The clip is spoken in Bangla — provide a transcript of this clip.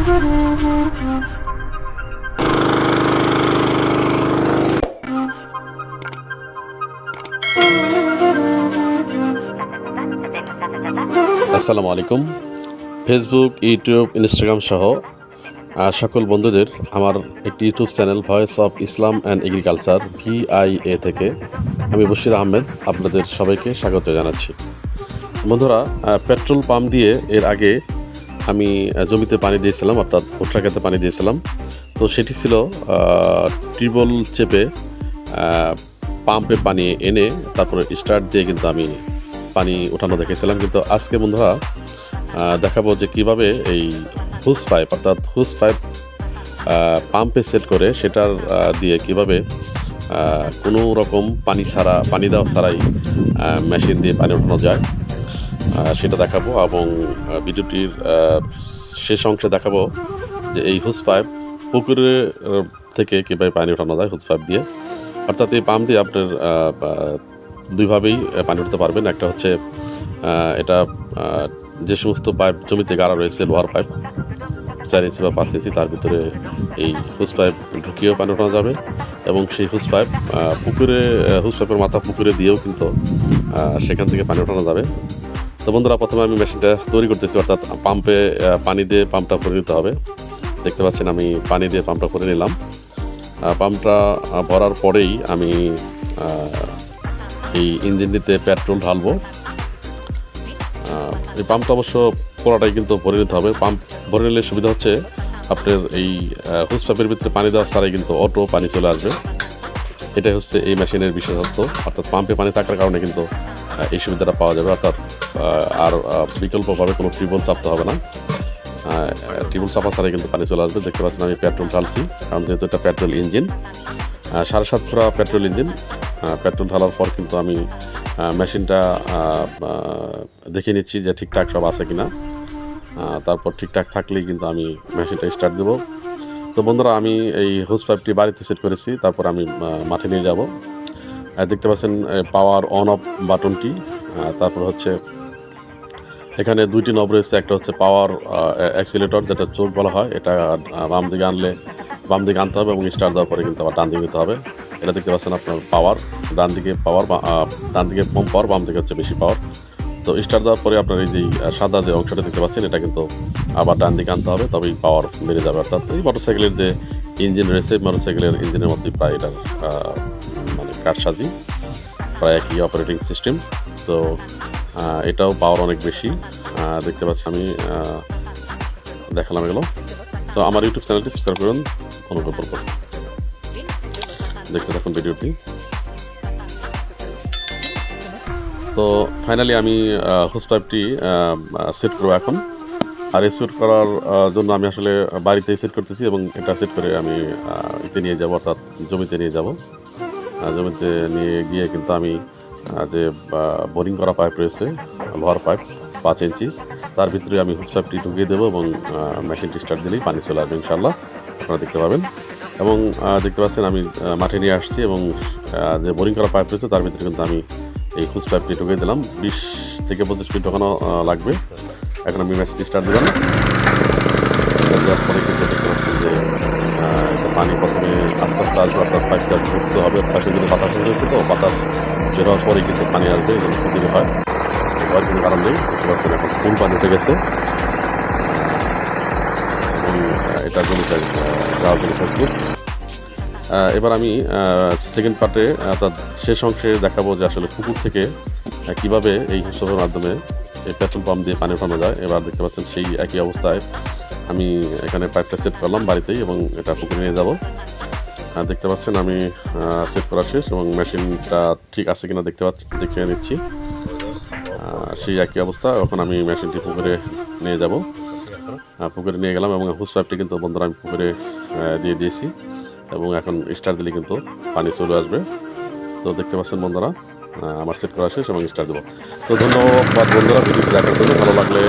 আসসালামু আলাইকুম। ফেসবুক, ইউটিউব, ইনস্টাগ্রাম সহ সকল বন্ধুদের আমার একটি YouTube channel voice of Islam and agriculture VIA থেকে আমি বশির আহমেদ আপনাদের সবাইকে স্বাগত জানাচ্ছি। বন্ধুরা, পেট্রোল পাম্প দিয়ে এর আগে আমি জমিতে পানি দিয়েছিলাম, অর্থাৎ ভুট্টা খেতে পানি দিয়েছিলাম। তো সেটি ছিল টিউবওয়েল চেপে পাম্পে পানি এনে তারপরে স্টার্ট দিয়ে কিন্তু আমি পানি উঠানো দেখেছিলাম। কিন্তু আজকে বন্ধুরা দেখাবো যে কিভাবে এই হুস পাইপ, অর্থাৎ হুস পাইপ পাম্পে সেট করে সেটার দিয়ে কিভাবে কোনো রকম পানি দেওয়া ছাড়াই মেশিন দিয়ে পানি উঠানো যায় সেটা দেখাবো। এবং ভিডিওটির শেষ অংশে দেখাবো যে এই হুস পাইপ পুকুরে থেকে কীভাবে পানি উঠানো যায় হুস পাইপ দিয়ে। অর্থাৎ এই পাম্প দিয়ে আপনার দুইভাবেই পানি উঠাতে পারবেন। একটা হচ্ছে এটা যে সমস্ত পাইপ জমিতে গাড়া রয়েছে, লোহার পাইপ 4 ইঞ্চি বা 5 ইঞ্চি, তার ভিতরে এই হুস পাইপ ঢুকিয়েও পানি উঠানো যাবে। এবং সেই হুস পাইপ হুস পাইপের মাথা পুকুরে দিয়েও কিন্তু সেখান থেকে পানি উঠানো যাবে। তো বন্ধুরা, প্রথমে আমি মেশিনটা তৈরি করতেছি, অর্থাৎ পাম্পে পানি দিয়ে পাম্পটা ভরে নিতে হবে। দেখতে পাচ্ছেন আমি পানি দিয়ে পাম্পটা ভরে নিলাম। পাম্পটা ভরার পরেই আমি এই ইঞ্জিনটিতে পেট্রোল ঢালবো। এই পাম্পটা অবশ্য পুরোটাই কিন্তু ভরে নিতে হবে। পাম্প ভরে নিলে সুবিধা হচ্ছে আপনার এই হুস পাইপের ভিতরে পানি দেওয়া ছাড়াই কিন্তু অটো পানি চলে আসবে। এটাই হচ্ছে এই মেশিনের বিশেষত্ব। অর্থাৎ পাম্পে পানি থাকার কারণে কিন্তু এই সুবিধাটা পাওয়া যাবে। অর্থাৎ আর বিকল্পভাবে কোনো টিউবওয়েল চাপতে হবে না। টিউবওয়েল চাপা ছাড়াই কিন্তু পানি চলে আসবে। দেখতে পাচ্ছেন আমি পেট্রোল ঢালছি, কারণ যেহেতু এটা পেট্রোল ইঞ্জিন, 7.5 ফুটা পেট্রোল ইঞ্জিন। পেট্রোল ঢালার পর কিন্তু আমি মেশিনটা দেখে নিচ্ছি যে ঠিকঠাক সব আছে কিনা। তারপর ঠিকঠাক থাকলেই কিন্তু আমি মেশিনটা স্টার্ট দেবো। তো বন্ধুরা, আমি এই হুস পাইপটি বাড়িতে সেট করেছি, তারপর আমি মাঠে নিয়ে যাব। দেখতে পাচ্ছেন পাওয়ার অন অফ বাটনটি। তারপর হচ্ছে এখানে 2টি নব রয়েছে। একটা হচ্ছে পাওয়ার অ্যাক্সিলেটর, যেটা চোখ বলা হয়। এটা বাম দিকে আনতে হবে এবং স্টার্ট দেওয়ার পরে কিন্তু আবার ডান দিকে নিতে হবে। এটা দেখতে পাচ্ছেন আপনার পাওয়ার, ডান দিকে কম পাওয়ার, বাম দিকে হচ্ছে বেশি পাওয়ার। তো স্টার্ট দেওয়ার পরে আপনার এই যে সাদা যে অংশটা দেখতে পাচ্ছেন, এটা কিন্তু আবার ডান দিকে আনতে হবে, তবেই পাওয়ার বেড়ে যাবে। অর্থাৎ এই মোটরসাইকেলের যে ইঞ্জিন রয়েছে, মোটরসাইকেলের ইঞ্জিনের মধ্যেই প্রায় এটার মানে কারসাজি, প্রায় একই অপারেটিং সিস্টেম। তো এটাও পাওয়ার অনেক বেশি। দেখতে পাচ্ছি আমি দেখালাম এগুলো। তো আমার ইউটিউব চ্যানেলটি সাবস্ক্রাইব করুন, অনুগ্রহ করুন, দেখতে থাকুন ভিডিওটি। তো ফাইনালি আমি হুস পাইপটি সেট করবো এখন। আর এই সেট করার জন্য আমি আসলে বাড়িতেই সেট করতেছি, এবং এটা সেট করে আমি এতে নিয়ে যাব, অর্থাৎ জমিতে নিয়ে যাব। জমিতে নিয়ে গিয়ে কিন্তু আমি যে বোরিং করা পাইপ রয়েছে, লোহার পাইপ 5 ইঞ্চি, তার ভিতরে আমি হুস পাইপটি ঢুকিয়ে দেবো এবং মেশিনটি স্টার্ট দিলেই পানি চলে আসবে ইনশাআল্লাহ, আপনারা দেখতে পাবেন। এবং দেখতে পাচ্ছেন আমি মাঠে নিয়ে আসছি, এবং যে বোরিং করা পাইপ রয়েছে তার ভিতরে কিন্তু আমি এই হুস পাইপটি ঢুকিয়ে দিলাম। 20 থেকে 25 মিনিট ঢোকানো লাগবে। এখন আমি মেশিনটি স্টার্ট দিলাম। দেওয়ার পরে কিন্তু দেখতে পাচ্ছেন যে পানি প্রথমে আস্তে আস্তে আসবে, অর্থাৎ পাইপটা ঢুকতে হবে। পাইপে কিন্তু বাতাস হয়েছে, তো বাতাস বের হওয়ার পরেই কিন্তু পানি আসবে, এবং সুবিধা হয়, হওয়ার কোনো কারণ নেই। দেখতে পাচ্ছেন এখন ফুল পানি উঠে গেছে, এবং এটা জমিতে যাওয়ার জন্য প্রস্তুত। এবার আমি সেকেন্ড পার্টে, অর্থাৎ শেষ অংশে দেখাবো যে আসলে পুকুর থেকে কীভাবে এই হুসের মাধ্যমে এই পেট্রোল পাম্প দিয়ে পানি উঠানো যায়। এবার দেখতে পাচ্ছেন সেই একই অবস্থায় আমি এখানে পাইপটা সেট করলাম বাড়িতেই, এবং এটা পুকুরে নিয়ে যাব। দেখতে পাচ্ছেন আমি সেট করা শেষ, এবং মেশিনটা ঠিক আছে কিনা দেখে নিচ্ছি। সেই একই অবস্থা। এখন আমি মেশিনটি পুকুরে নিয়ে যাব। পুকুরে নিয়ে গেলাম, এবং হুস পাইপটি কিন্তু বন্ধুরা আমি পুকুরে দিয়ে দিয়েছি, এবং এখন স্টার্ট দিলে কিন্তু পানি চলে আসবে। তো দেখতে পাচ্ছেন বন্ধুরা, আমার সেট করা শেষ এবং স্টার্ট দেবো। তো ধন্যবাদ বন্ধুরা ভিডিওটি দেখার জন্য। ভালো লাগলে